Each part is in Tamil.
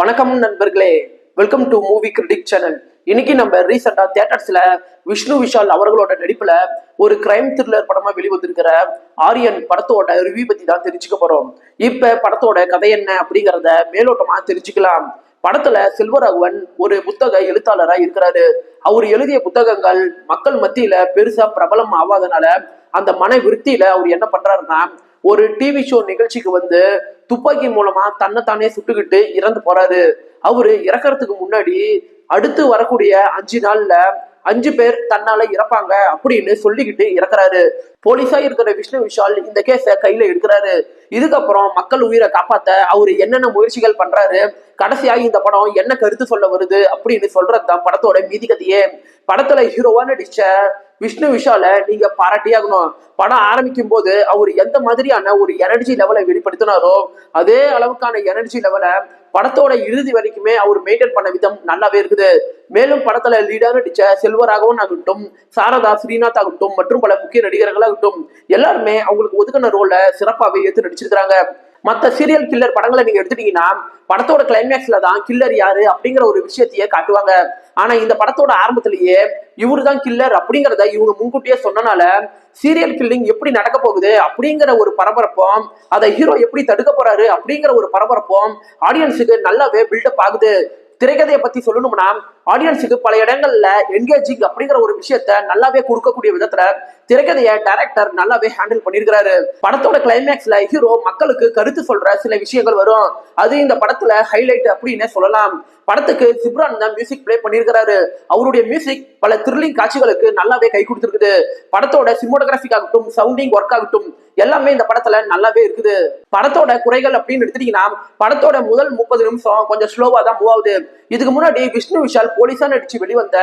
வணக்கம் நண்பர்களே, welcome to movie critic channel. இன்னைக்கு நம்ம ரீசெண்டா தியேட்டர்ஸ்ல விஷ்ணு விஷால் அவர்களோட நடிப்புல ஒரு கிரைம் த்ரில்லர் படமா வெளிவந்திருக்கிற ஆரியன் படத்தோட ரிவ்யூ பத்தி தான் தெரிஞ்சுக்க போறோம். இப்ப படத்தோட கதை என்ன அப்படிங்கறத மேலோட்டமா தெரிஞ்சுக்கலாம். படத்துல செல்வராகவன் ஒரு புத்தக எழுத்தாளரா இருக்கிறாரு. அவர் எழுதிய புத்தகங்கள் மக்கள் மத்தியில பெருசா பிரபலம் ஆகாதனால அந்த மன விருத்தியில அவர் என்ன பண்றாருன்னா, ஒரு டிவி ஷோ நிகழ்ச்சிக்கு வந்து துப்பாக்கி மூலமா தன்னைத்தானே சுட்டுக்கிட்டு இறந்து போறாரு. அவரு இறக்கறதுக்கு முன்னாடி அடுத்து வரக்கூடிய 5 நாள்ல 5 பேர் தன்னால இறப்பாங்க அப்படின்னு சொல்லிக்கிட்டு இறக்குறாரு. போலீஸா இருக்கிற விஷ்ணு விஷால் இந்த கேஸ கையில எடுக்கிறாரு. இதுக்கப்புறம் மக்கள் உயிரை காப்பாத்த அவரு என்னென்ன முயற்சிகள் பண்றாரு, கடைசியா இந்த படம் என்ன கருத்து சொல்ல வருது அப்படின்னு சொல்றதுதான் படத்தோட மீதி கதையே. படத்துல ஹீரோவா நடிச்ச விஷ்ணு விஷால நீங்க பாராட்டியாகணும். படம் ஆரம்பிக்கும் போது அவர் எந்த மாதிரியான ஒரு எனர்ஜி லெவலை வெளிப்படுத்தினாரோ அதே அளவுக்கான எனர்ஜி லெவலை படத்தோட இறுதி வரைக்குமே அவர் மெயின்டைன் பண்ண விதம் நல்லாவே இருக்குது. மேலும் படத்துல லீடா நடிச்ச செல்வராகவன் ஆகட்டும், சாரதா ஸ்ரீநாத் ஆகட்டும் மற்றும் பல முக்கிய நடிகர்களாகட்டும் எல்லாருமே அவங்களுக்கு ஒதுக்கின ரோல சிறப்பாகவே ஏற்று நடிச்சிருக்கிறாங்க. மற்ற சீரியல் கில்லர் படங்களை நீங்க எடுத்துட்டீங்கன்னா படத்தோட கிளைமேக்ஸ்ல தான் கில்லர் யாரு அப்படிங்கிற ஒரு விஷயத்தையே காட்டுவாங்க. ஆனா இந்த படத்தோட ஆரம்பத்திலேயே இவரு தான் கில்லர் அப்படிங்கிறத இவங்க முன்கூட்டியே சொன்னனால சீரியல் கில்லிங் எப்படி நடக்க போகுது அப்படிங்கிற ஒரு பரபரப்பும், அதை ஹீரோ எப்படி தடுக்க போறாரு அப்படிங்கிற ஒரு பரபரப்பும் ஆடியன்ஸுக்கு நல்லாவே பில்டப் ஆகுது. திரைக்கதையை பத்தி சொல்லணும்னா ஆடியன்ஸுக்கு பல இடங்கள்ல என்கேஜிங் அப்படிங்கிற ஒரு விஷயத்த நல்லாவே கொடுக்கக்கூடிய விதத்துல திரைக்கதையை டைரக்டர் நல்லாவே ஹேண்டில் பண்ணிருக்கிறாரு. படத்தோட கிளைமேக்ஸ்ல ஹீரோ மக்களுக்கு கருத்து சொல்ற சில விஷயங்கள் வரும். அது இந்த படத்துல ஹைலைட் அப்படின்னு சொல்லலாம். படத்துக்கு ஜிப்ரான் தான் மியூசிக் பிளே பண்ணிருக்கிறாரு. அவருடைய மியூசிக் பல த்ரில்லிங் காட்சிகளுக்கு நல்லாவே கை கொடுத்துருக்குது. படத்தோட சினிமோட்டோகிராஃபிக் ஆகட்டும், சவுண்டிங் ஒர்க் ஆகட்டும் எல்லாமே இந்த படத்துல நல்லாவே இருக்குது. படத்தோட குறைகள் அப்படின்னு எடுத்துட்டீங்கன்னா படத்தோட முதல் 30 நிமிஷம் கொஞ்சம் ஸ்லோவா தான் மூவ் ஆகுது. இதுக்கு முன்னாடி விஷ்ணு விஷால் போலீஸா நடிச்சு வெளிவந்த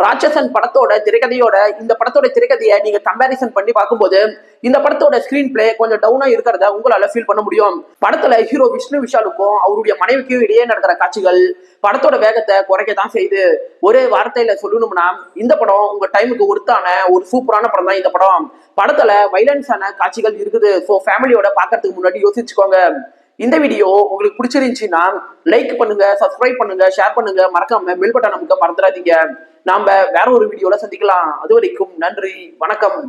ராட்சசன் படத்தோட திரைக்கதையோட இந்த படத்தோட திரைக்கதையை நீங்க கம்பேரிசன் பண்ணி பார்க்கும்போது இந்த படத்தோட ஸ்கிரீன் பிளே கொஞ்சம் டவுனா இருக்கிறத உங்களால ஃபீல் பண்ண முடியும். படத்துல ஹீரோ விஷ்ணு விஷாலுக்கும் அவருடைய மனைவிக்கும் இடையே நடக்கிற காட்சிகள் படத்தோட வேகத்தை குறைக்கத்தான் செய்யுது. ஒரே வார்த்தையில சொல்லணும்னா இந்த படம் உங்க டைமுக்கு ஒருத்தான ஒரு சூப்பரான படம் தான் இந்த படம். படத்துல வைலன்ஸான காட்சிகள் இருக்குது. ஸோ ஃபேமிலியோட பாக்கிறதுக்கு முன்னாடி யோசிச்சுக்கோங்க. இந்த வீடியோ உங்களுக்கு பிடிச்சிருந்துச்சுன்னா லைக் பண்ணுங்க, சப்ஸ்கிரைப் பண்ணுங்க, ஷேர் பண்ணுங்க, மறக்காம பெல் பட்டன் நமக்கு மறந்துடாதீங்க. நாம வேற ஒரு வீடியோல சந்திக்கலாம். அது வரைக்கும் நன்றி, வணக்கம்.